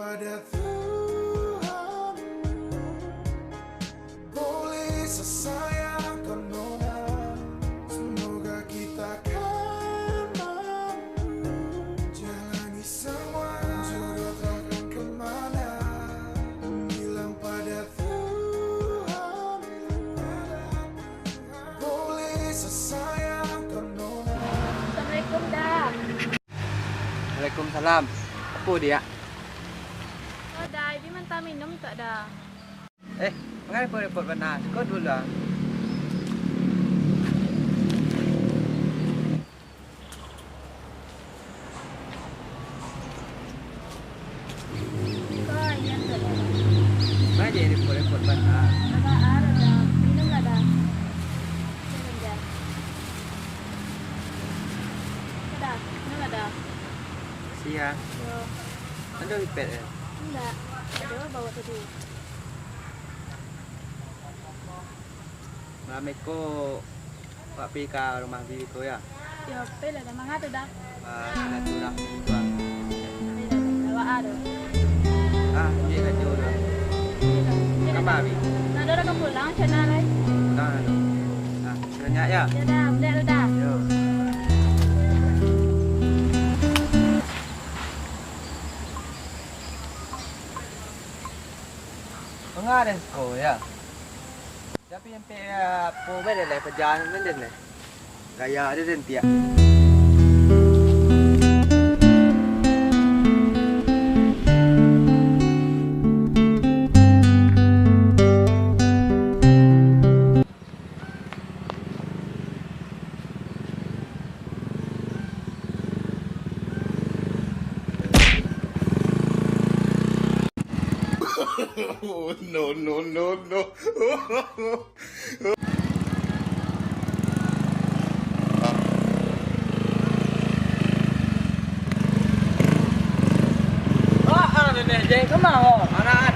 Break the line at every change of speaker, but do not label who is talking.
pada Tuhan, boleh sesayangkan nona. Semoga kita kan mampu jalani semua jodoh takkan kemana. Bilang pada Tuhan, boleh sesayangkan nona.
Assalamualaikum dah.
Waalaikumsalam. Apa dia?
Oh dah, dia minta minum tak dah.
Mengapa repot benar? Kau dulu lah.
Kau yang tak dah.
Mana dia repot benar?
Ada dah. Minum lah dah. Minum dah. Dah, minum lah dah.
Sia.
Yo,
Ada ipet eh.
enggak. Ada bawa tadi.
Malam ko Pak pergi ke rumah bibi ko ya.
Yo, pela dah mangata dah.
Satu dah itu ah.
Bawa ada.
Dia kat jauh dah. Apa bi?
Nah, dah dah pulang sana lai.
Dah tu. Banyak ya.
Ya dah, dah.
Yo. Pengaruh ko ya. Tapi yang po beda lah perjalanan benda ni. Gaya ada dan tiap.
Oh, no.
Nenek jeng ke mau? Anak